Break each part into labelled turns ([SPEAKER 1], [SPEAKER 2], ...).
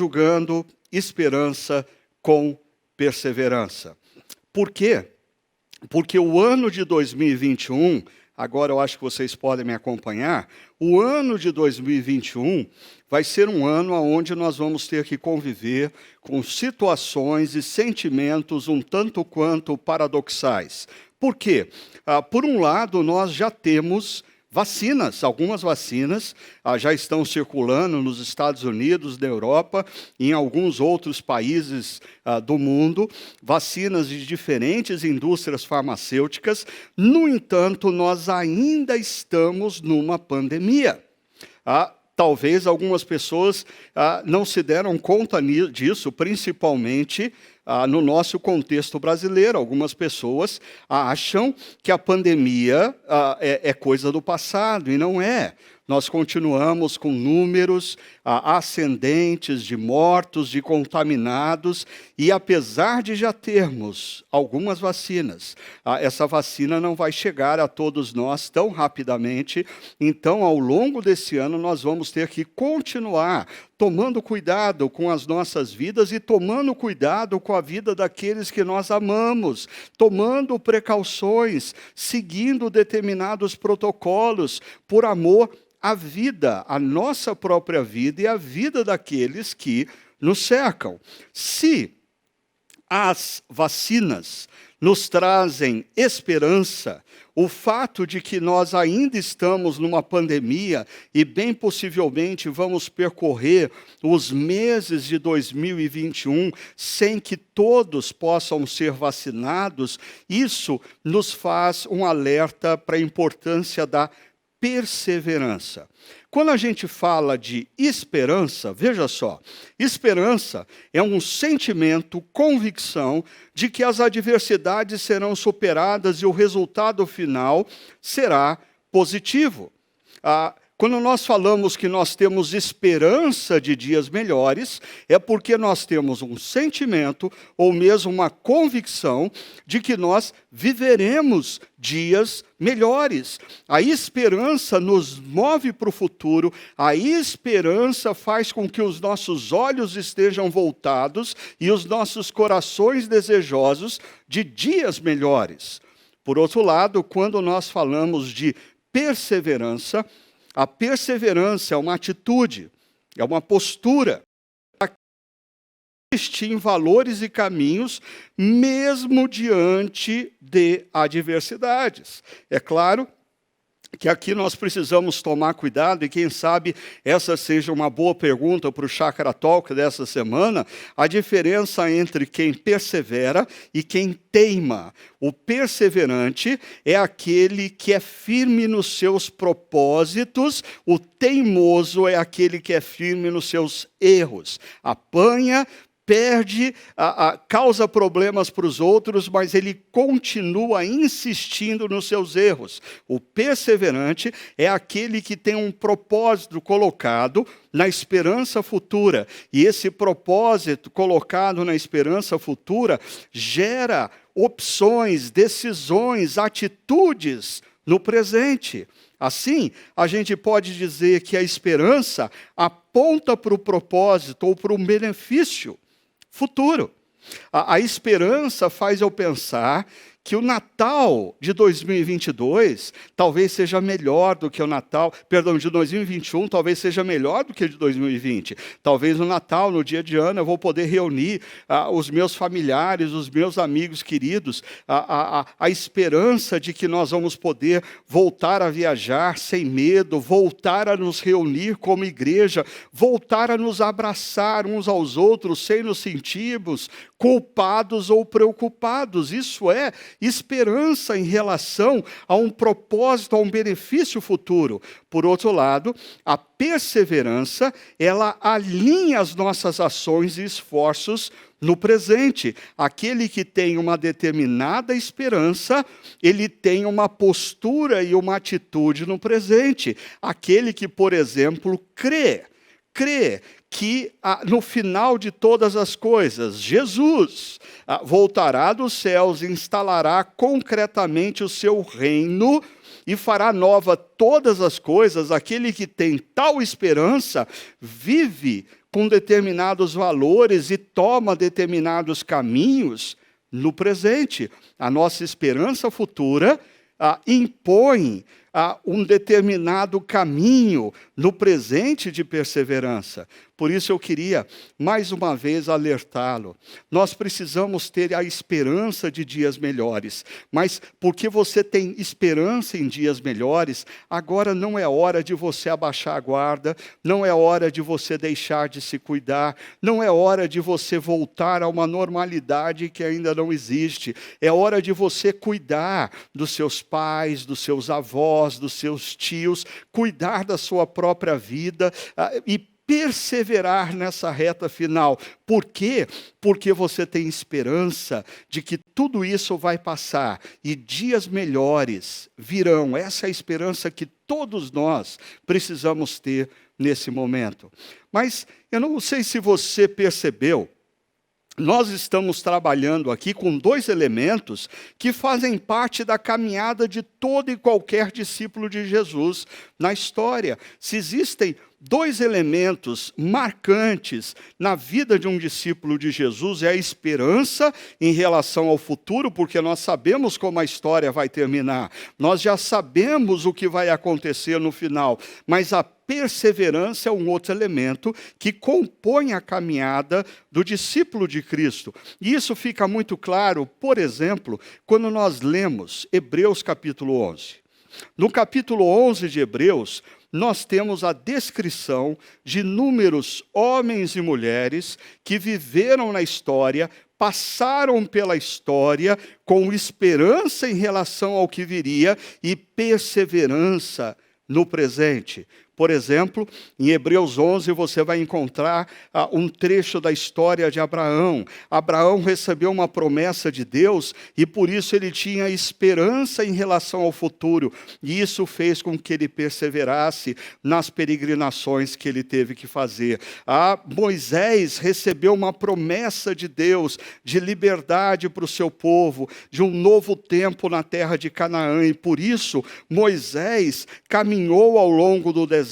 [SPEAKER 1] conjugando esperança com perseverança. Por quê? Porque o ano de 2021, agora eu acho que vocês podem me acompanhar, o ano de 2021 vai ser um ano onde nós vamos ter que conviver com situações e sentimentos um tanto quanto paradoxais. Por quê? Por um lado, nós já temos vacinas, algumas vacinas já estão circulando nos Estados Unidos, na Europa e em alguns outros países do mundo, vacinas de diferentes indústrias farmacêuticas. No entanto, nós ainda estamos numa pandemia. Talvez algumas pessoas não se deram conta disso, principalmente no nosso contexto brasileiro. Algumas pessoas acham que a pandemia é coisa do passado, e não é. Nós continuamos com números ascendentes de mortos, de contaminados, e apesar de já termos algumas vacinas, essa vacina não vai chegar a todos nós tão rapidamente. Então, ao longo desse ano, nós vamos ter que continuar tomando cuidado com as nossas vidas e tomando cuidado com a vida daqueles que nós amamos, tomando precauções, seguindo determinados protocolos, por amor à vida, à nossa própria vida e à vida daqueles que nos cercam. Se as vacinas nos trazem esperança, o fato de que nós ainda estamos numa pandemia e bem possivelmente vamos percorrer os meses de 2021 sem que todos possam ser vacinados, isso nos faz um alerta para a importância da perseverança. Quando a gente fala de esperança, veja só, esperança é um sentimento, convicção de que as adversidades serão superadas e o resultado final será positivo. Quando nós falamos que nós temos esperança de dias melhores, é porque nós temos um sentimento ou mesmo uma convicção de que nós viveremos dias melhores. A esperança nos move para o futuro, a esperança faz com que os nossos olhos estejam voltados e os nossos corações desejosos de dias melhores. Por outro lado, quando nós falamos de perseverança, a perseverança é uma atitude, é uma postura. Insistir em valores e caminhos, mesmo diante de adversidades. É claro que aqui nós precisamos tomar cuidado, e quem sabe essa seja uma boa pergunta para o Chakra Talk dessa semana, a diferença entre quem persevera e quem teima. O perseverante é aquele que é firme nos seus propósitos, o teimoso é aquele que é firme nos seus erros. Apanha, perde, causa problemas para os outros, mas ele continua insistindo nos seus erros. O perseverante é aquele que tem um propósito colocado na esperança futura. E esse propósito colocado na esperança futura gera opções, decisões, atitudes no presente. Assim, a gente pode dizer que a esperança aponta para o propósito ou para um benefício futuro. A esperança faz eu pensar que o Natal de 2022 talvez seja melhor do que o Natal, de 2021 talvez seja melhor do que o de 2020. Talvez no Natal, no dia de ano, eu vou poder reunir os meus familiares, os meus amigos queridos, a esperança de que nós vamos poder voltar a viajar sem medo, voltar a nos reunir como igreja, voltar a nos abraçar uns aos outros sem nos sentirmos culpados ou preocupados. Isso é esperança em relação a um propósito, a um benefício futuro. Por outro lado, a perseverança, ela alinha as nossas ações e esforços no presente. Aquele que tem uma determinada esperança, ele tem uma postura e uma atitude no presente. Aquele que, por exemplo, crê que no final de todas as coisas, Jesus voltará dos céus, instalará concretamente o seu reino e fará nova todas as coisas. Aquele que tem tal esperança vive com determinados valores e toma determinados caminhos no presente. A nossa esperança futura impõe um determinado caminho no presente de perseverança. Por isso eu queria, mais uma vez, alertá-lo. Nós precisamos ter a esperança de dias melhores. Mas porque você tem esperança em dias melhores, agora não é hora de você abaixar a guarda, não é hora de você deixar de se cuidar, não é hora de você voltar a uma normalidade que ainda não existe. É hora de você cuidar dos seus pais, dos seus avós, dos seus tios, cuidar da sua própria vida e perseverar nessa reta final. Por quê? Porque você tem esperança de que tudo isso vai passar e dias melhores virão. Essa é a esperança que todos nós precisamos ter nesse momento. Mas eu não sei se você percebeu, nós estamos trabalhando aqui com 2 elementos que fazem parte da caminhada de todo e qualquer discípulo de Jesus na história. Se existem 2 elementos marcantes na vida de um discípulo de Jesus, é a esperança em relação ao futuro, porque nós sabemos como a história vai terminar, nós já sabemos o que vai acontecer no final, mas a perseverança é um outro elemento que compõe a caminhada do discípulo de Cristo. E isso fica muito claro, por exemplo, quando nós lemos Hebreus capítulo 11. No capítulo 11 de Hebreus, nós temos a descrição de inúmeros homens e mulheres que viveram na história, passaram pela história com esperança em relação ao que viria e perseverança no presente. Por exemplo, em Hebreus 11 você vai encontrar um trecho da história de Abraão. Abraão recebeu uma promessa de Deus e por isso ele tinha esperança em relação ao futuro. E isso fez com que ele perseverasse nas peregrinações que ele teve que fazer. Moisés recebeu uma promessa de Deus de liberdade para o seu povo, de um novo tempo na terra de Canaã. E por isso Moisés caminhou ao longo do deserto.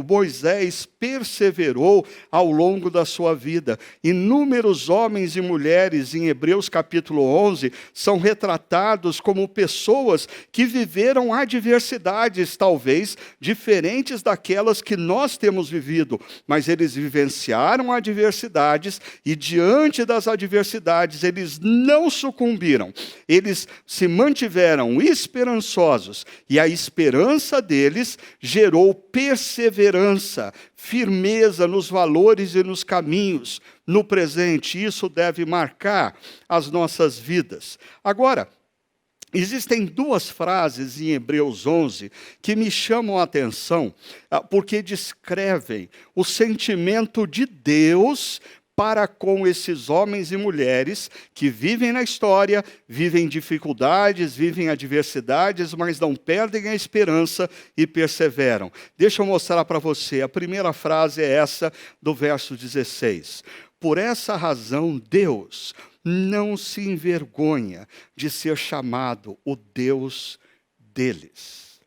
[SPEAKER 1] Moisés perseverou ao longo da sua vida. Inúmeros homens e mulheres em Hebreus capítulo 11 são retratados como pessoas que viveram adversidades, talvez diferentes daquelas que nós temos vivido, mas eles vivenciaram adversidades e diante das adversidades eles não sucumbiram, eles se mantiveram esperançosos e a esperança deles gerou perseverança, firmeza nos valores e nos caminhos no presente. Isso deve marcar as nossas vidas. Agora, existem 2 frases em Hebreus 11 que me chamam a atenção, porque descrevem o sentimento de Deus para com esses homens e mulheres que vivem na história, vivem dificuldades, vivem adversidades, mas não perdem a esperança e perseveram. Deixa eu mostrar para você. A primeira frase é essa do verso 16. Por essa razão, Deus não se envergonha de ser chamado o Deus deles.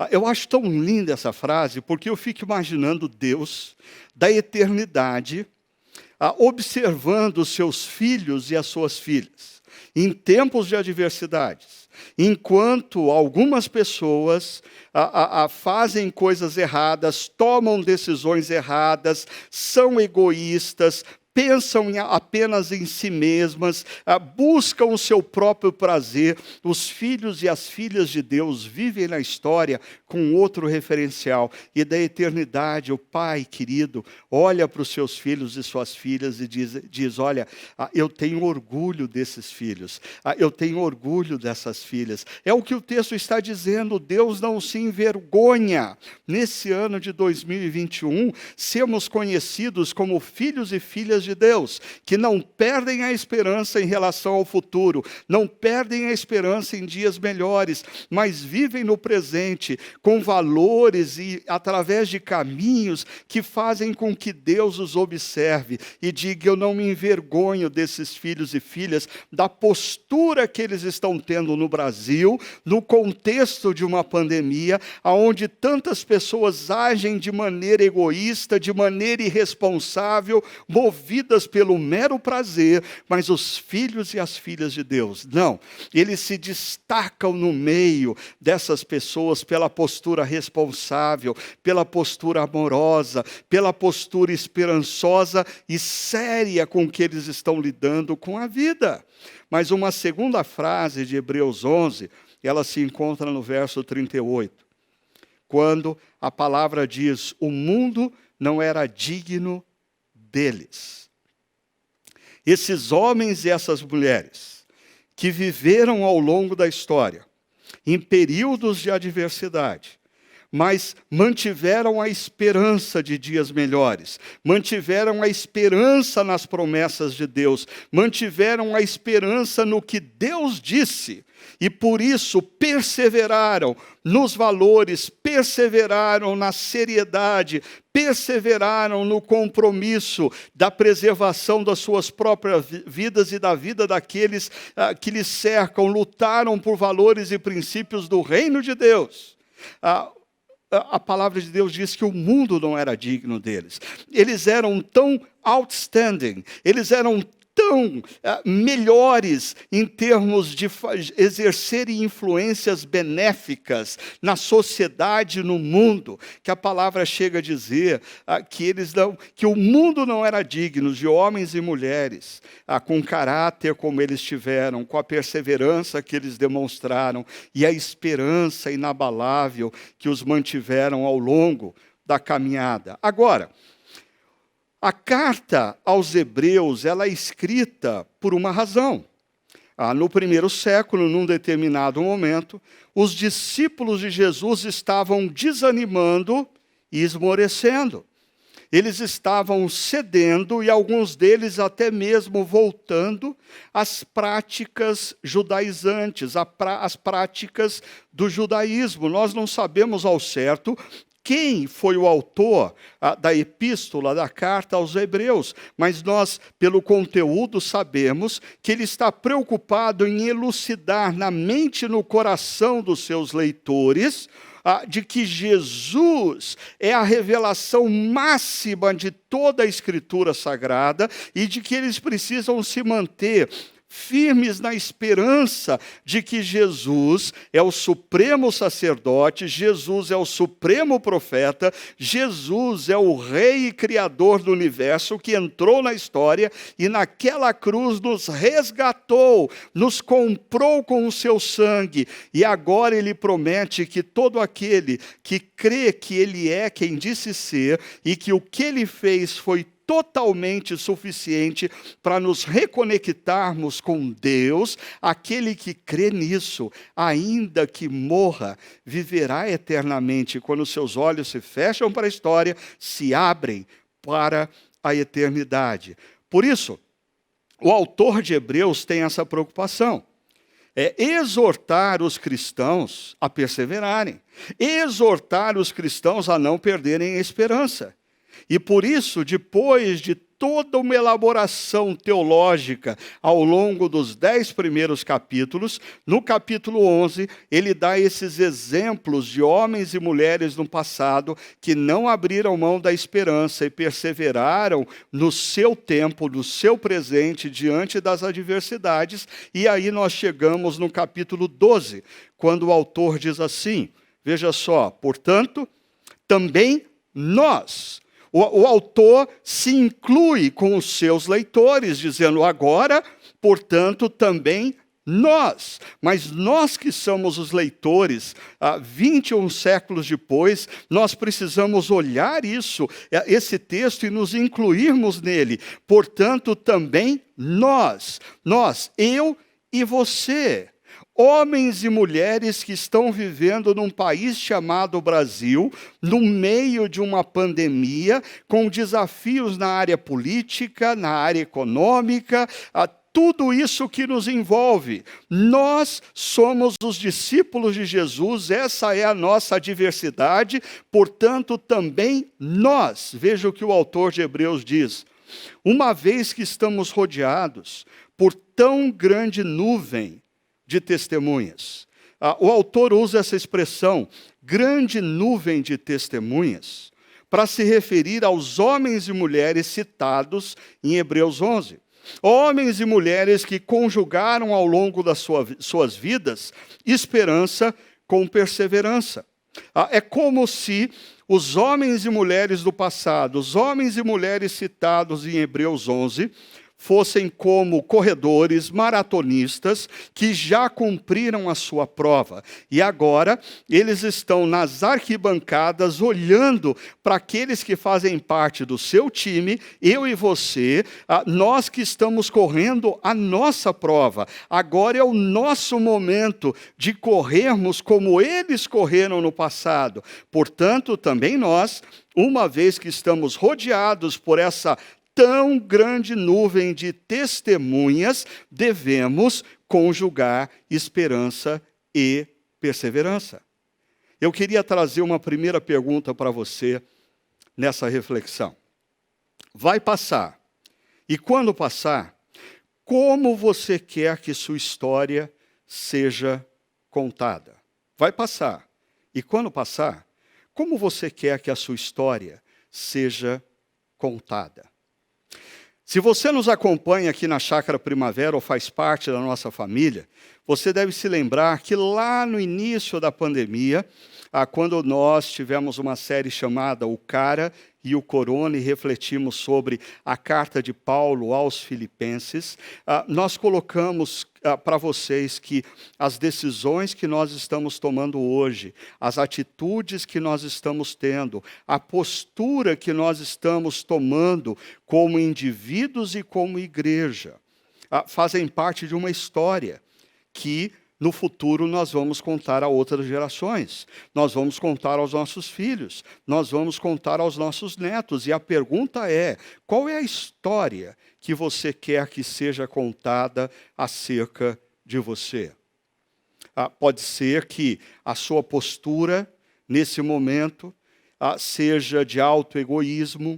[SPEAKER 1] Eu acho tão linda essa frase, porque eu fico imaginando Deus da eternidade, observando os seus filhos e as suas filhas, em tempos de adversidades, enquanto algumas pessoas fazem coisas erradas, tomam decisões erradas, são egoístas, pensam apenas em si mesmas, buscam o seu próprio prazer. Os filhos e as filhas de Deus vivem na história com outro referencial. E da eternidade, o Pai querido olha para os seus filhos e suas filhas e diz olha, eu tenho orgulho desses filhos, eu tenho orgulho dessas filhas. É o que o texto está dizendo, Deus não se envergonha. Nesse ano de 2021, sermos conhecidos como filhos e filhas de Deus, que não perdem a esperança em relação ao futuro, não perdem a esperança em dias melhores, mas vivem no presente com valores e através de caminhos que fazem com que Deus os observe e diga: eu não me envergonho desses filhos e filhas, da postura que eles estão tendo no Brasil, no contexto de uma pandemia, onde tantas pessoas agem de maneira egoísta, de maneira irresponsável, movidas pelo mero prazer, mas os filhos e as filhas de Deus, não. Eles se destacam no meio dessas pessoas pela postura responsável, pela postura amorosa, pela postura esperançosa e séria com que eles estão lidando com a vida. Mas uma segunda frase de Hebreus 11, ela se encontra no verso 38, quando a palavra diz: o mundo não era digno deles. Esses homens e essas mulheres que viveram ao longo da história, em períodos de adversidade, mas mantiveram a esperança de dias melhores, mantiveram a esperança nas promessas de Deus, mantiveram a esperança no que Deus disse, e por isso perseveraram nos valores, perseveraram na seriedade, perseveraram no compromisso da preservação das suas próprias vidas e da vida daqueles que lhes cercam, lutaram por valores e princípios do reino de Deus. A palavra de Deus diz que o mundo não era digno deles. Eles eram tão outstanding, eles eram tão melhores em termos de exercerem influências benéficas na sociedade, no mundo, que a palavra chega a dizer que o mundo não era digno de homens e mulheres com caráter como eles tiveram, com a perseverança que eles demonstraram e a esperança inabalável que os mantiveram ao longo da caminhada. Agora, a carta aos Hebreus, ela é escrita por uma razão. No primeiro século, num determinado momento, os discípulos de Jesus estavam desanimando e esmorecendo. Eles estavam cedendo e alguns deles até mesmo voltando às práticas judaizantes, às práticas do judaísmo. Nós não sabemos ao certo quem foi o autor da epístola, da carta aos Hebreus, mas nós, pelo conteúdo, sabemos que ele está preocupado em elucidar na mente e no coração dos seus leitores de que Jesus é a revelação máxima de toda a Escritura Sagrada e de que eles precisam se manter firmes na esperança de que Jesus é o supremo sacerdote, Jesus é o supremo profeta, Jesus é o rei e criador do universo que entrou na história e naquela cruz nos resgatou, nos comprou com o seu sangue, e agora ele promete que todo aquele que crê que ele é quem disse ser e que o que ele fez foi totalmente suficiente para nos reconectarmos com Deus, aquele que crê nisso, ainda que morra, viverá eternamente. Quando seus olhos se fecham para a história, se abrem para a eternidade. Por isso, o autor de Hebreus tem essa preocupação. É exortar os cristãos a perseverarem, exortar os cristãos a não perderem a esperança. E por isso, depois de toda uma elaboração teológica ao longo dos 10 primeiros capítulos, no capítulo 11, ele dá esses exemplos de homens e mulheres no passado que não abriram mão da esperança e perseveraram no seu tempo, no seu presente, diante das adversidades. E aí nós chegamos no capítulo 12, quando o autor diz assim, veja só, portanto, também nós... O autor se inclui com os seus leitores, dizendo agora, portanto, também nós. Mas nós que somos os leitores, 21 séculos depois, nós precisamos olhar esse texto e nos incluirmos nele. Portanto, também nós, eu e você. Homens e mulheres que estão vivendo num país chamado Brasil, no meio de uma pandemia, com desafios na área política, na área econômica, tudo isso que nos envolve. Nós somos os discípulos de Jesus, essa é a nossa diversidade, portanto, também nós. Veja o que o autor de Hebreus diz. Uma vez que estamos rodeados por tão grande nuvem de testemunhas. O autor usa essa expressão, grande nuvem de testemunhas, para se referir aos homens e mulheres citados em Hebreus 11. Homens e mulheres que conjugaram ao longo das suas vidas esperança com perseverança. É como se os homens e mulheres do passado, os homens e mulheres citados em Hebreus 11, fossem como corredores, maratonistas, que já cumpriram a sua prova. E agora, eles estão nas arquibancadas, olhando para aqueles que fazem parte do seu time, eu e você, nós que estamos correndo a nossa prova. Agora é o nosso momento de corrermos como eles correram no passado. Portanto, também nós, uma vez que estamos rodeados por essa tão grande nuvem de testemunhas, devemos conjugar esperança e perseverança. Eu queria trazer uma primeira pergunta para você nessa reflexão. Vai passar. E quando passar, como você quer que sua história seja contada? Vai passar. E quando passar, como você quer que a sua história seja contada? Se você nos acompanha aqui na Chácara Primavera ou faz parte da nossa família, você deve se lembrar que lá no início da pandemia, quando nós tivemos uma série chamada O Cara e o Corona e refletimos sobre a carta de Paulo aos Filipenses, nós colocamos para vocês que as decisões que nós estamos tomando hoje, as atitudes que nós estamos tendo, a postura que nós estamos tomando como indivíduos e como igreja, fazem parte de uma história que no futuro nós vamos contar a outras gerações, nós vamos contar aos nossos filhos, nós vamos contar aos nossos netos. E a pergunta é, qual é a história que você quer que seja contada acerca de você? Pode ser que a sua postura, nesse momento, seja de autoegoísmo,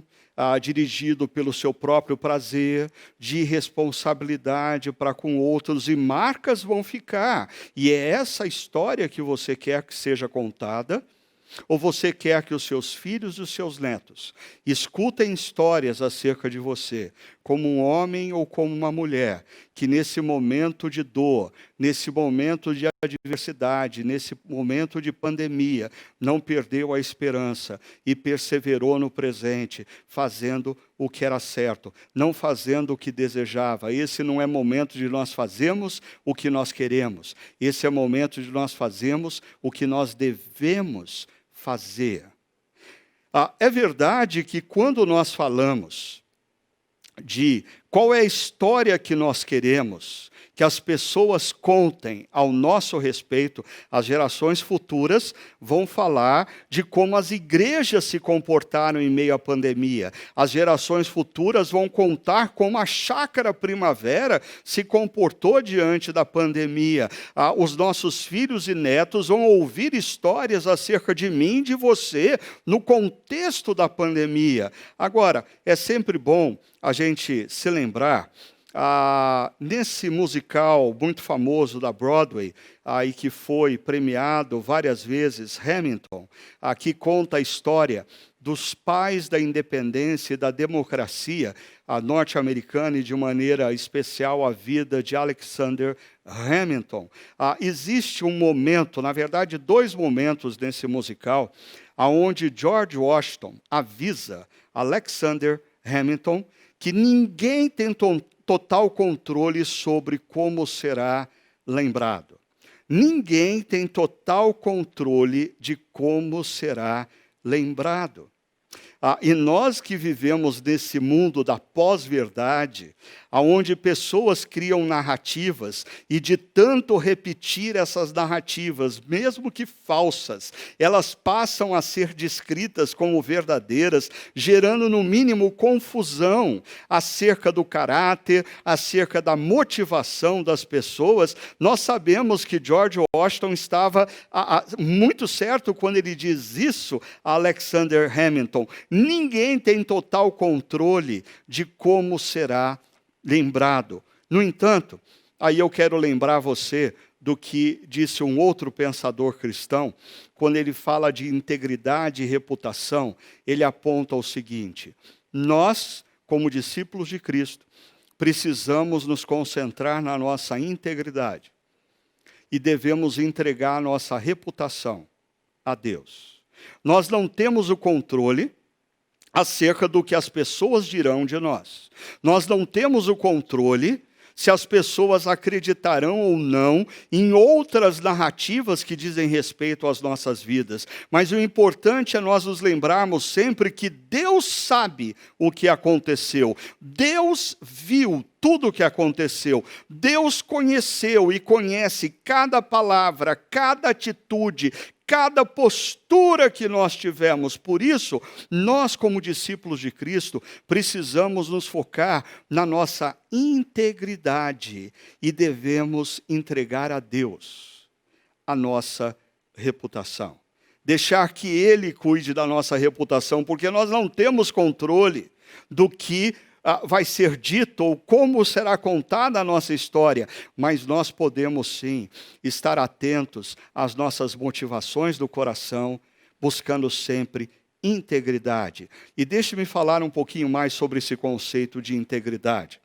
[SPEAKER 1] dirigido pelo seu próprio prazer, de irresponsabilidade para com outros, e marcas vão ficar. E é essa história que você quer que seja contada? Ou você quer que os seus filhos e os seus netos escutem histórias acerca de você, como um homem ou como uma mulher, que nesse momento de dor, nesse momento de adversidade, nesse momento de pandemia, não perdeu a esperança e perseverou no presente, fazendo o que era certo, não fazendo o que desejava. Esse não é momento de nós fazermos o que nós queremos. Esse é momento de nós fazermos o que nós devemos fazer. É verdade que quando nós falamos de qual é a história que nós queremos que as pessoas contem ao nosso respeito, as gerações futuras vão falar de como as igrejas se comportaram em meio à pandemia. As gerações futuras vão contar como a Chácara Primavera se comportou diante da pandemia. Os nossos filhos e netos vão ouvir histórias acerca de mim e de você no contexto da pandemia. Agora, é sempre bom a gente se lembrar nesse musical muito famoso da Broadway, e que foi premiado várias vezes, Hamilton, que conta a história dos pais da independência e da democracia norte-americana e, de maneira especial, a vida de Alexander Hamilton. Existe um momento, na verdade, dois momentos nesse musical, onde George Washington avisa Alexander Hamilton que ninguém tem total controle sobre como será lembrado. Ninguém tem total controle de como será lembrado. E nós que vivemos nesse mundo da pós-verdade, onde pessoas criam narrativas, e de tanto repetir essas narrativas, mesmo que falsas, elas passam a ser descritas como verdadeiras, gerando no mínimo confusão acerca do caráter, acerca da motivação das pessoas. Nós sabemos que George Washington estava muito certo quando ele diz isso a Alexander Hamilton: ninguém tem total controle de como será lembrado. No entanto, aí eu quero lembrar você do que disse um outro pensador cristão, quando ele fala de integridade e reputação. Ele aponta o seguinte: nós, como discípulos de Cristo, precisamos nos concentrar na nossa integridade e devemos entregar a nossa reputação a Deus. Nós não temos o controle acerca do que as pessoas dirão de nós. Nós não temos o controle se as pessoas acreditarão ou não em outras narrativas que dizem respeito às nossas vidas. Mas o importante é nós nos lembrarmos sempre que Deus sabe o que aconteceu. Deus viu tudo o que aconteceu. Deus conheceu e conhece cada palavra, cada atitude, cada postura que nós tivemos. Por isso, nós, como discípulos de Cristo, precisamos nos focar na nossa integridade e devemos entregar a Deus a nossa reputação. Deixar que Ele cuide da nossa reputação, porque nós não temos controle do que vai ser dito ou como será contada a nossa história, mas nós podemos sim estar atentos às nossas motivações do coração, buscando sempre integridade. E deixe-me falar um pouquinho mais sobre esse conceito de integridade.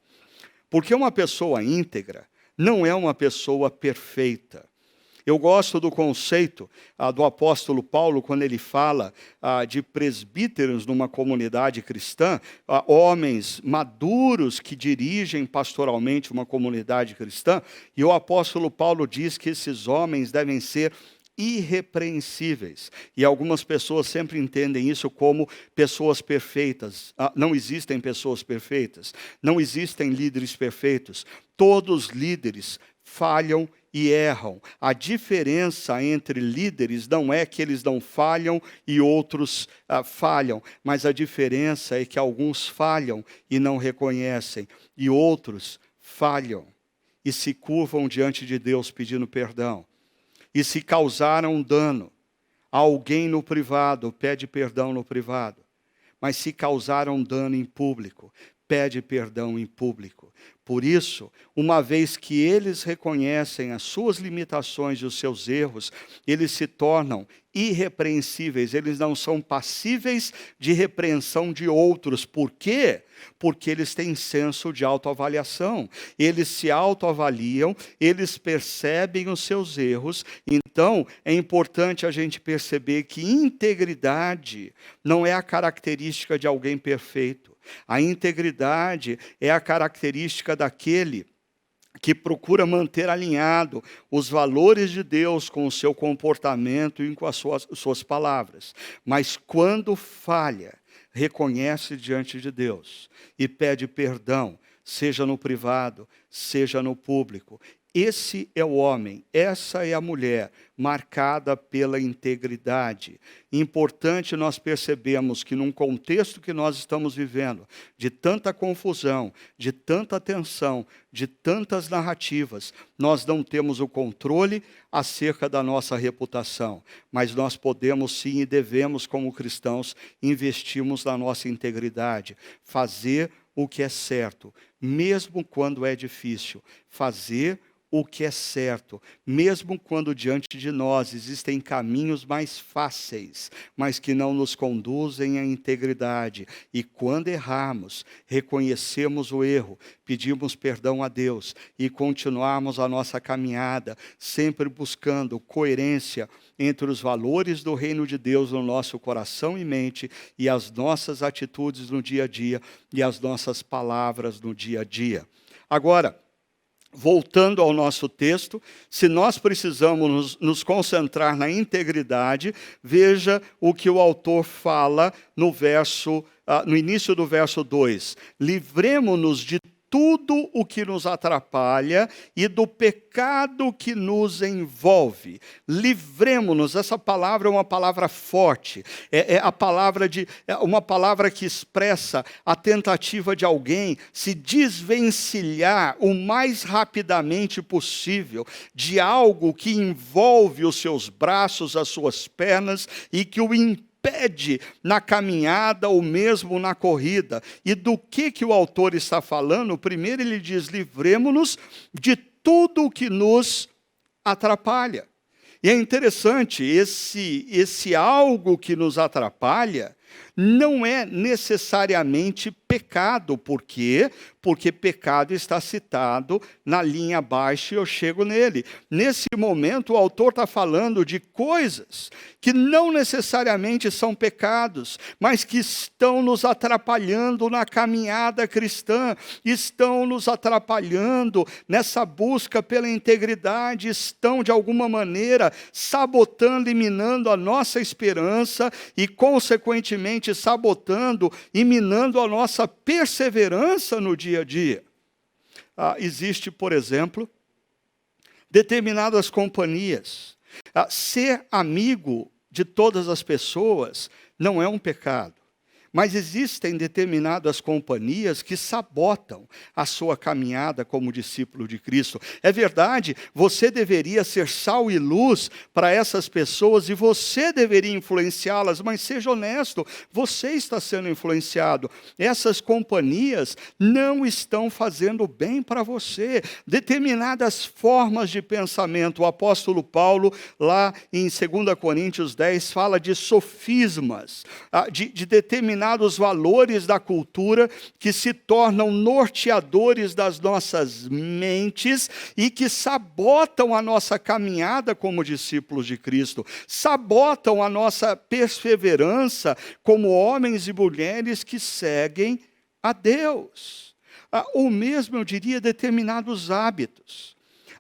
[SPEAKER 1] Porque uma pessoa íntegra não é uma pessoa perfeita. Eu gosto do conceito do apóstolo Paulo, quando ele fala de presbíteros numa comunidade cristã, homens maduros que dirigem pastoralmente uma comunidade cristã, e o apóstolo Paulo diz que esses homens devem ser irrepreensíveis. E algumas pessoas sempre entendem isso como pessoas perfeitas. Não existem pessoas perfeitas, não existem líderes perfeitos. Todos os líderes falham e erram. A diferença entre líderes não é que eles não falham e outros falham, mas a diferença é que alguns falham e não reconhecem, e outros falham e se curvam diante de Deus pedindo perdão. E se causaram dano a alguém no privado, pede perdão no privado. Mas se causaram dano em público, pede perdão em público. Por isso, uma vez que eles reconhecem as suas limitações e os seus erros, eles se tornam irrepreensíveis, eles não são passíveis de repreensão de outros. Por quê? Porque eles têm senso de autoavaliação. Eles se autoavaliam, eles percebem os seus erros. Então, é importante a gente perceber que integridade não é a característica de alguém perfeito. A integridade é a característica daquele que procura manter alinhado os valores de Deus com o seu comportamento e com as suas palavras. Mas quando falha, reconhece diante de Deus e pede perdão, seja no privado, seja no público. Esse é o homem, essa é a mulher, marcada pela integridade. Importante nós percebemos que num contexto que nós estamos vivendo, de tanta confusão, de tanta tensão, de tantas narrativas, nós não temos o controle acerca da nossa reputação, mas nós podemos sim e devemos, como cristãos, investirmos na nossa integridade, fazer o que é certo, mesmo quando é difícil, fazer o que é certo, mesmo quando diante de nós existem caminhos mais fáceis, mas que não nos conduzem à integridade. E quando errarmos, reconhecemos o erro, pedimos perdão a Deus e continuarmos a nossa caminhada, sempre buscando coerência entre os valores do reino de Deus no nosso coração e mente e as nossas atitudes no dia a dia e as nossas palavras no dia a dia. Agora, voltando ao nosso texto, se nós precisamos nos concentrar na integridade, veja o que o autor fala no início do verso 2. Livremo-nos de tudo o que nos atrapalha e do pecado que nos envolve. Livremo-nos, essa palavra é uma palavra forte, é uma palavra que expressa a tentativa de alguém se desvencilhar o mais rapidamente possível de algo que envolve os seus braços, as suas pernas e que o impede na caminhada ou mesmo na corrida. E do que o autor está falando? Primeiro ele diz, livremo-nos de tudo o que nos atrapalha. E é interessante, esse algo que nos atrapalha não é necessariamente pecado. Por quê? Porque pecado está citado na linha abaixo e eu chego nele. Nesse momento, o autor está falando de coisas que não necessariamente são pecados, mas que estão nos atrapalhando na caminhada cristã, estão nos atrapalhando nessa busca pela integridade, estão, de alguma maneira, sabotando e minando a nossa esperança e, consequentemente, sabotando e minando a nossa perseverança no dia a dia. Existe, por exemplo, determinadas companhias. Ser amigo de todas as pessoas não é um pecado. Mas existem determinadas companhias que sabotam a sua caminhada como discípulo de Cristo. É verdade, você deveria ser sal e luz para essas pessoas e você deveria influenciá-las, mas seja honesto, você está sendo influenciado. Essas companhias não estão fazendo bem para você. Determinadas formas de pensamento, o apóstolo Paulo, lá em 2 Coríntios 10, fala de sofismas, de determinados valores da cultura que se tornam norteadores das nossas mentes e que sabotam a nossa caminhada como discípulos de Cristo, sabotam a nossa perseverança como homens e mulheres que seguem a Deus. Ou mesmo, eu diria, determinados hábitos.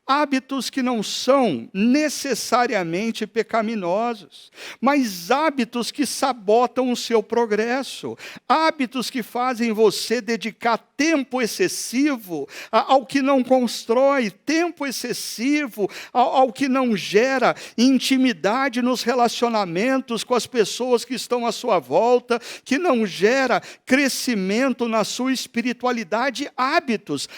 [SPEAKER 1] Hábitos que não são necessariamente pecaminosos, mas hábitos que sabotam o seu progresso, hábitos que fazem você dedicar tempo excessivo ao que não constrói, tempo excessivo ao que não gera intimidade nos relacionamentos com as pessoas que estão à sua volta, que não gera crescimento na sua espiritualidade, hábitos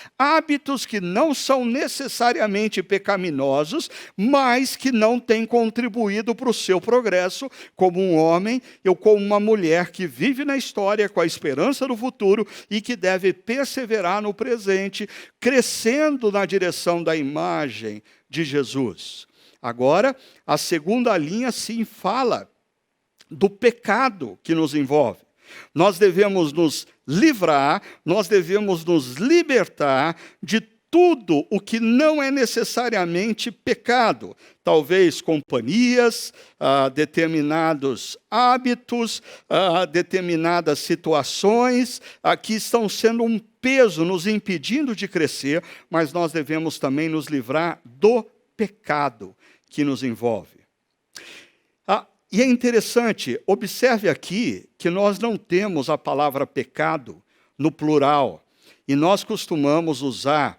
[SPEAKER 1] que não são necessariamente pecaminosos, mas que não têm contribuído para o seu progresso como um homem ou como uma mulher que vive na história com a esperança do futuro e que deve perseverar no presente, crescendo na direção da imagem de Jesus. Agora, a segunda linha sim fala do pecado que nos envolve. Nós devemos nos livrar, nós devemos nos libertar de tudo o que não é necessariamente pecado. Talvez companhias, determinados hábitos, determinadas situações que estão sendo um peso nos impedindo de crescer, mas nós devemos também nos livrar do pecado que nos envolve. E é interessante, observe aqui que nós não temos a palavra pecado no plural, e nós costumamos usar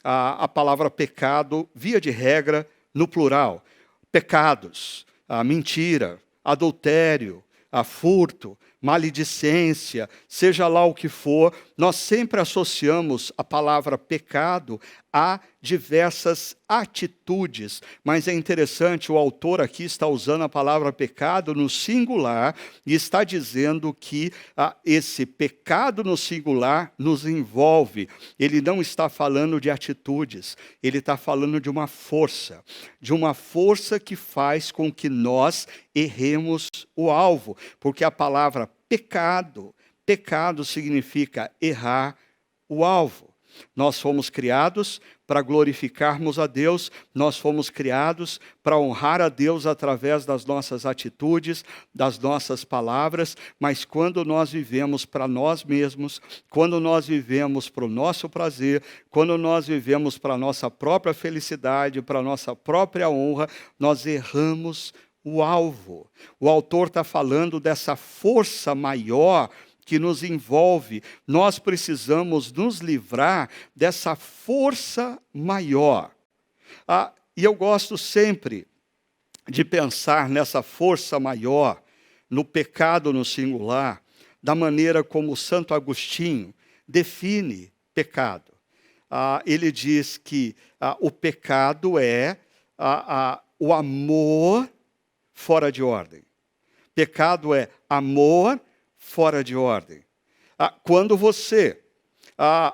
[SPEAKER 1] a palavra pecado, via de regra, no plural. Pecados, mentira, adultério, furto, maledicência, seja lá o que for, nós sempre associamos a palavra pecado a diversas atitudes. Mas é interessante, o autor aqui está usando a palavra pecado no singular e está dizendo que esse pecado no singular nos envolve. Ele não está falando de atitudes, ele está falando de uma força que faz com que nós erremos o alvo, porque a palavra pecado significa errar o alvo. Nós fomos criados para glorificarmos a Deus, nós fomos criados para honrar a Deus através das nossas atitudes, das nossas palavras, mas quando nós vivemos para nós mesmos, quando nós vivemos para o nosso prazer, quando nós vivemos para a nossa própria felicidade, para a nossa própria honra, nós erramos o alvo. O autor está falando dessa força maior que nos envolve. Nós precisamos nos livrar dessa força maior. E eu gosto sempre de pensar nessa força maior, no pecado no singular, da maneira como Santo Agostinho define pecado. Ele diz que o pecado é o amor fora de ordem. Pecado é amor fora de ordem. Quando você,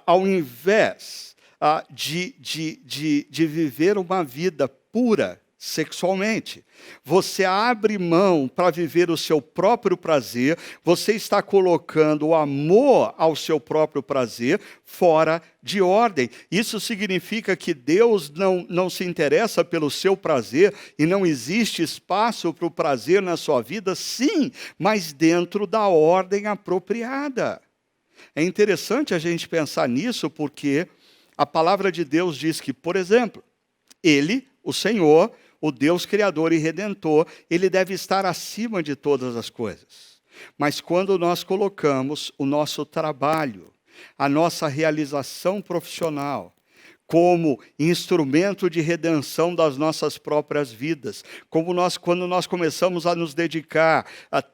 [SPEAKER 1] ao invés de viver uma vida pura sexualmente, você abre mão para viver o seu próprio prazer, você está colocando o amor ao seu próprio prazer fora de ordem. Isso significa que Deus não se interessa pelo seu prazer e não existe espaço para o prazer na sua vida, sim, mas dentro da ordem apropriada. É interessante a gente pensar nisso porque a palavra de Deus diz que, por exemplo, Ele, o Senhor, o Deus Criador e Redentor, Ele deve estar acima de todas as coisas. Mas quando nós colocamos o nosso trabalho, a nossa realização profissional, como instrumento de redenção das nossas próprias vidas, quando nós começamos a nos dedicar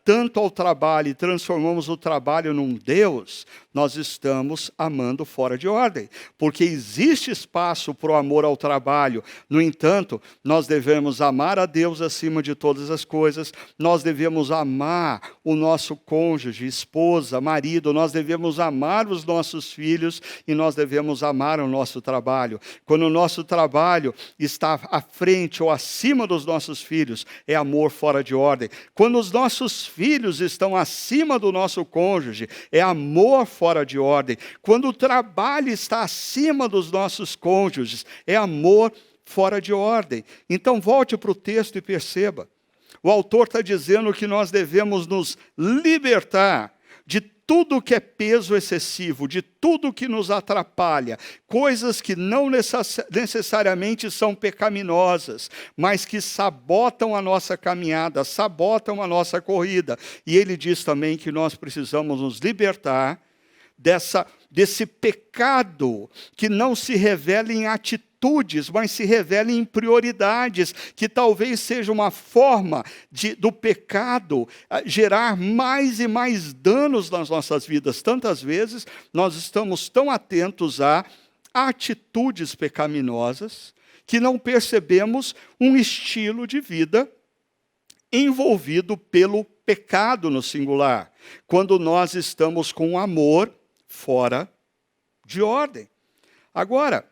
[SPEAKER 1] tanto ao trabalho e transformamos o trabalho num Deus, nós estamos amando fora de ordem, porque existe espaço para o amor ao trabalho. No entanto, nós devemos amar a Deus acima de todas as coisas, nós devemos amar o nosso cônjuge, esposa, marido, nós devemos amar os nossos filhos e nós devemos amar o nosso trabalho. Quando o nosso trabalho está à frente ou acima dos nossos filhos, é amor fora de ordem. Quando os nossos filhos estão acima do nosso cônjuge, é amor fora de ordem. Quando o trabalho está acima dos nossos cônjuges, é amor fora de ordem. Então volte para o texto e perceba. O autor está dizendo que nós devemos nos libertar de tudo que é peso excessivo, de tudo que nos atrapalha, coisas que não necessariamente são pecaminosas, mas que sabotam a nossa caminhada, sabotam a nossa corrida. E ele diz também que nós precisamos nos libertar desse pecado que não se revela em atitudes, mas se revela em prioridades, que talvez seja uma forma do pecado gerar mais e mais danos nas nossas vidas. Tantas vezes nós estamos tão atentos a atitudes pecaminosas que não percebemos um estilo de vida envolvido pelo pecado no singular, quando nós estamos com amor fora de ordem. Agora,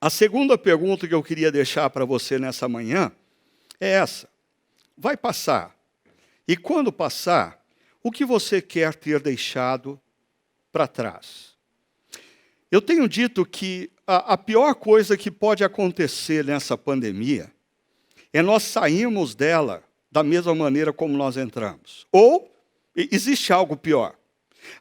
[SPEAKER 1] a segunda pergunta que eu queria deixar para você nessa manhã é essa. Vai passar. E quando passar, o que você quer ter deixado para trás? Eu tenho dito que a pior coisa que pode acontecer nessa pandemia é nós sairmos dela da mesma maneira como nós entramos. Ou existe algo pior.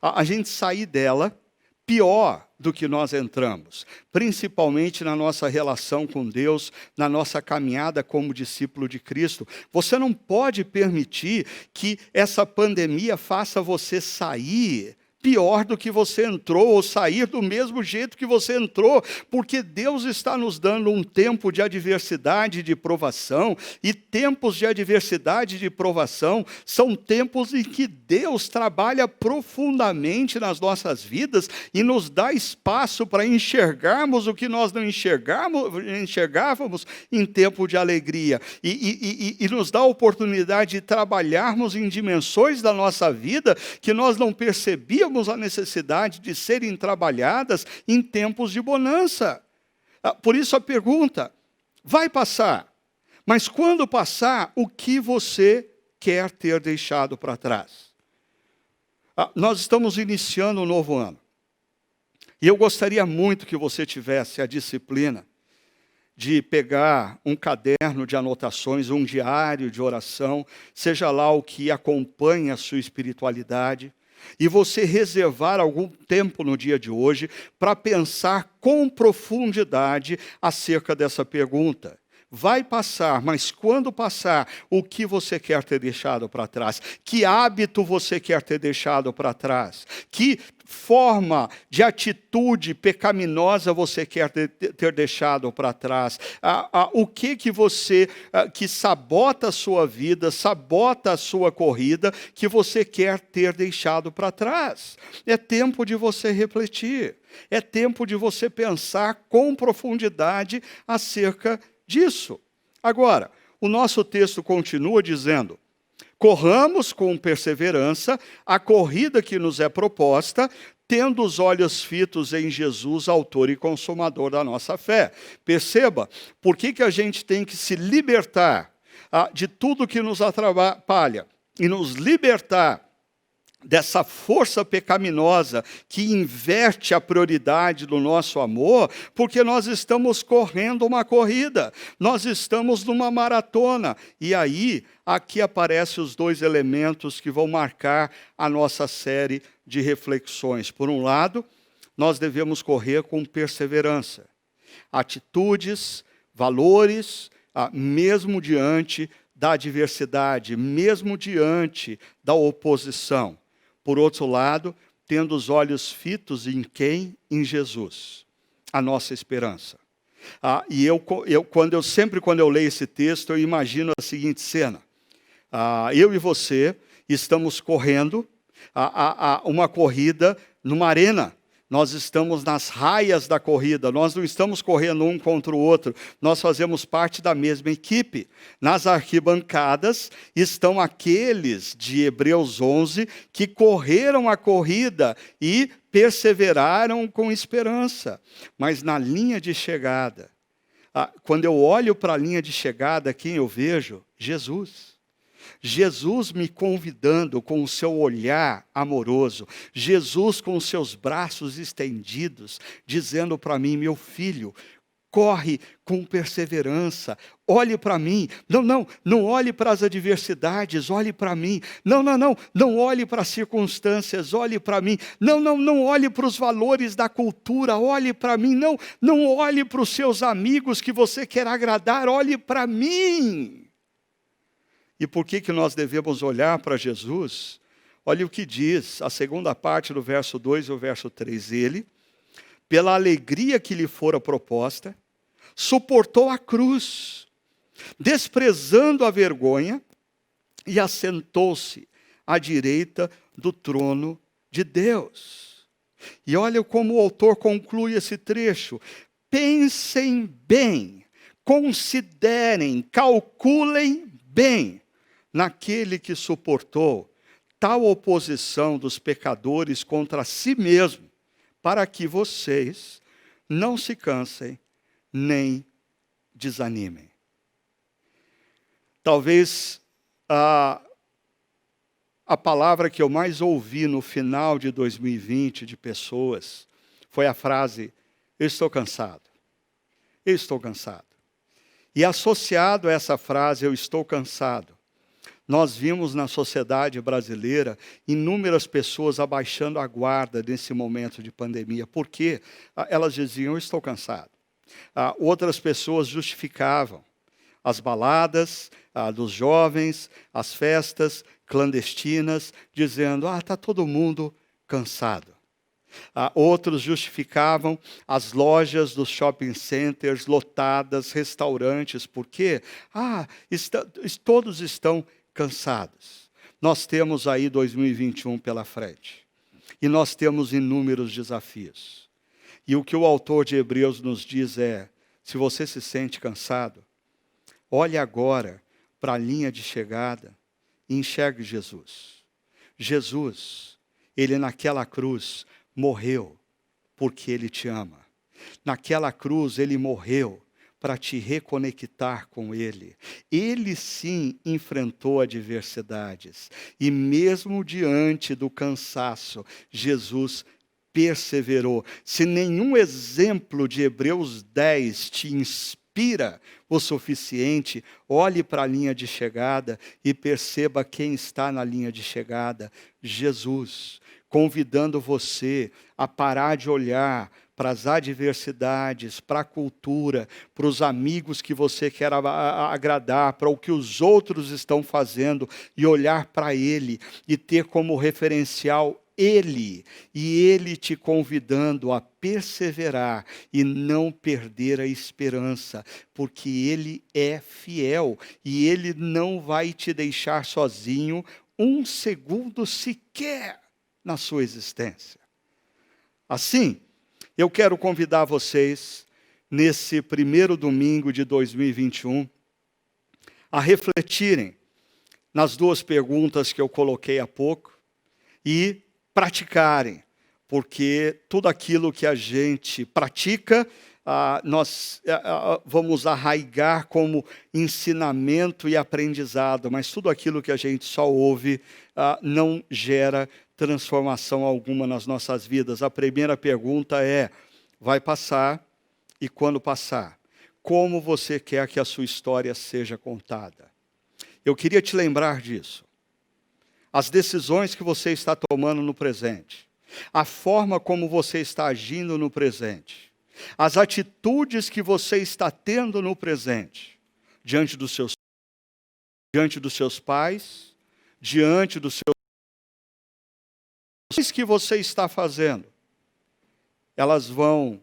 [SPEAKER 1] A gente sair dela pior do que nós entramos, principalmente na nossa relação com Deus, na nossa caminhada como discípulo de Cristo. Você não pode permitir que essa pandemia faça você sair pior do que você entrou, ou sair do mesmo jeito que você entrou, porque Deus está nos dando um tempo de adversidade, de provação, e tempos de adversidade e de provação são tempos em que Deus trabalha profundamente nas nossas vidas e nos dá espaço para enxergarmos o que nós não enxergávamos em tempo de alegria, e nos dá a oportunidade de trabalharmos em dimensões da nossa vida que nós não percebíamos a necessidade de serem trabalhadas em tempos de bonança. Por isso a pergunta, vai passar, mas quando passar, o que você quer ter deixado para trás? Nós estamos iniciando um novo ano. E eu gostaria muito que você tivesse a disciplina de pegar um caderno de anotações, um diário de oração, seja lá o que acompanha a sua espiritualidade, e você reservar algum tempo no dia de hoje para pensar com profundidade acerca dessa pergunta. Vai passar, mas quando passar, o que você quer ter deixado para trás? Que hábito você quer ter deixado para trás? Que forma de atitude pecaminosa você quer ter deixado para trás? O que você, que sabota a sua vida, sabota a sua corrida, que você quer ter deixado para trás? É tempo de você refletir. É tempo de você pensar com profundidade acerca disso. Agora, o nosso texto continua dizendo: corramos com perseverança a corrida que nos é proposta, tendo os olhos fitos em Jesus, autor e consumador da nossa fé. Perceba, por que a gente tem que se libertar de tudo que nos atrapalha e nos libertar dessa força pecaminosa que inverte a prioridade do nosso amor, porque nós estamos correndo uma corrida, nós estamos numa maratona. E aí, aqui aparecem os dois elementos que vão marcar a nossa série de reflexões. Por um lado, nós devemos correr com perseverança. Atitudes, valores, mesmo diante da adversidade, mesmo diante da oposição. Por outro lado, tendo os olhos fitos em quem? Em Jesus, a nossa esperança. Quando eu leio esse texto, eu imagino a seguinte cena. Eu e você estamos correndo uma corrida numa arena. Nós estamos nas raias da corrida, nós não estamos correndo um contra o outro, nós fazemos parte da mesma equipe. Nas arquibancadas estão aqueles de Hebreus 11 que correram a corrida e perseveraram com esperança. Mas na linha de chegada, quando eu olho para a linha de chegada, quem eu vejo? Jesus. Jesus me convidando com o seu olhar amoroso, Jesus com os seus braços estendidos, dizendo para mim: meu filho, corre com perseverança, olhe para mim. Não olhe para as adversidades, olhe para mim. Não olhe para as circunstâncias, olhe para mim. Não olhe para os valores da cultura, olhe para mim. Não olhe para os seus amigos que você quer agradar, olhe para mim. E por que nós devemos olhar para Jesus? Olha o que diz a segunda parte do verso 2 e o verso 3. Ele, pela alegria que lhe fora proposta, suportou a cruz, desprezando a vergonha, e assentou-se à direita do trono de Deus. E olha como o autor conclui esse trecho. Pensem bem, considerem, calculem bem naquele que suportou tal oposição dos pecadores contra si mesmo, para que vocês não se cansem nem desanimem. Talvez a palavra que eu mais ouvi no final de 2020 de pessoas foi a frase: eu estou cansado. Eu estou cansado. E associado a essa frase, eu estou cansado, nós vimos na sociedade brasileira inúmeras pessoas abaixando a guarda nesse momento de pandemia. Por quê? Elas diziam: eu estou cansado. Outras pessoas justificavam as baladas dos jovens, as festas clandestinas, dizendo: está todo mundo cansado. Outros justificavam as lojas dos shopping centers lotadas, restaurantes. Por quê? Todos estão cansados. Nós temos aí 2021 pela frente. E nós temos inúmeros desafios. E o que o autor de Hebreus nos diz é: se você se sente cansado, olhe agora para a linha de chegada e enxergue Jesus. Jesus, ele naquela cruz morreu porque ele te ama. Naquela cruz ele morreu para te reconectar com ele. Ele sim enfrentou adversidades. E mesmo diante do cansaço, Jesus perseverou. Se nenhum exemplo de Hebreus 10 te inspira o suficiente, olhe para a linha de chegada e perceba quem está na linha de chegada: Jesus, convidando você a parar de olhar para as adversidades, para a cultura, para os amigos que você quer agradar, para o que os outros estão fazendo, e olhar para Ele e ter como referencial Ele, e Ele te convidando a perseverar e não perder a esperança, porque Ele é fiel e Ele não vai te deixar sozinho um segundo sequer na sua existência. Assim, eu quero convidar vocês, nesse primeiro domingo de 2021, a refletirem nas duas perguntas que eu coloquei há pouco e praticarem, porque tudo aquilo que a gente pratica, nós vamos arraigar como ensinamento e aprendizado, mas tudo aquilo que a gente só ouve não gera transformação alguma nas nossas vidas. A primeira pergunta é: vai passar, e quando passar, como você quer que a sua história seja contada? Eu queria te lembrar disso. As decisões que você está tomando no presente, a forma como você está agindo no presente, as atitudes que você está tendo no presente, diante dos seus pais, diante dos seus que você está fazendo, elas vão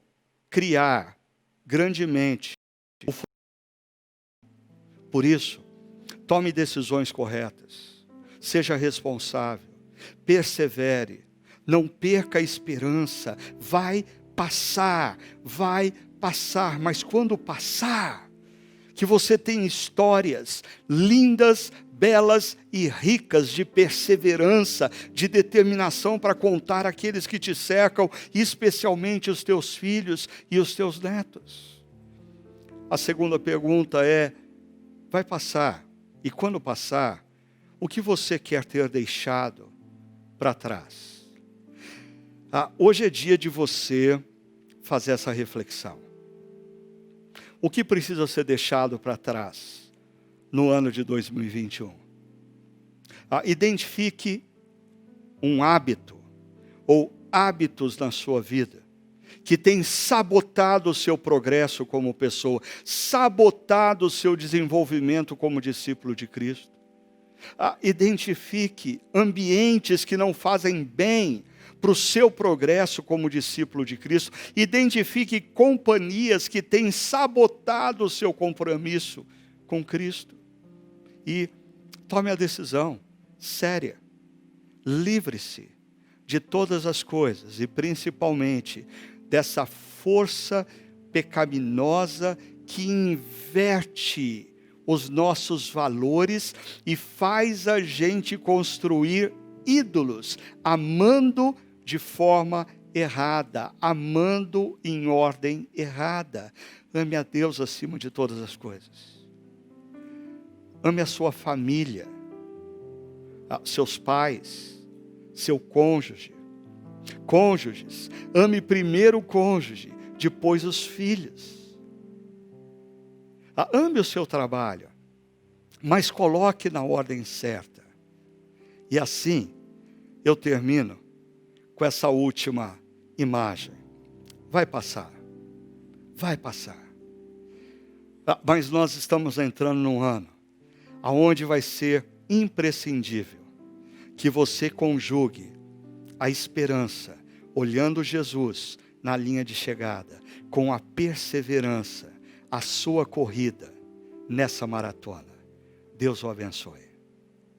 [SPEAKER 1] criar grandemente o futuro. Por isso, tome decisões corretas, seja responsável, persevere, não perca a esperança. Vai passar, mas quando passar, que você tenha histórias lindas, belas e ricas de perseverança, de determinação para contar àqueles que te cercam, especialmente os teus filhos e os teus netos. A segunda pergunta é: vai passar, e quando passar, o que você quer ter deixado para trás? Hoje é dia de você fazer essa reflexão. O que precisa ser deixado para trás no ano de 2021? Identifique um hábito ou hábitos na sua vida que tem sabotado o seu progresso como pessoa, sabotado o seu desenvolvimento como discípulo de Cristo. Identifique ambientes que não fazem bem para o seu progresso como discípulo de Cristo. Identifique companhias que têm sabotado o seu compromisso com Cristo. E tome a decisão séria. Livre-se de todas as coisas, e principalmente dessa força pecaminosa que inverte os nossos valores e faz a gente construir ídolos, amando de forma errada, amando em ordem errada. Ame a Deus acima de todas as coisas. Ame a sua família, seus pais, seu cônjuge. Cônjuges, ame primeiro o cônjuge, depois os filhos. Ame o seu trabalho, mas coloque na ordem certa. E assim, eu termino com essa última imagem. Vai passar. Vai passar. Mas nós estamos entrando num ano onde vai ser imprescindível que você conjugue a esperança, olhando Jesus na linha de chegada, com a perseverança, a sua corrida nessa maratona. Deus o abençoe.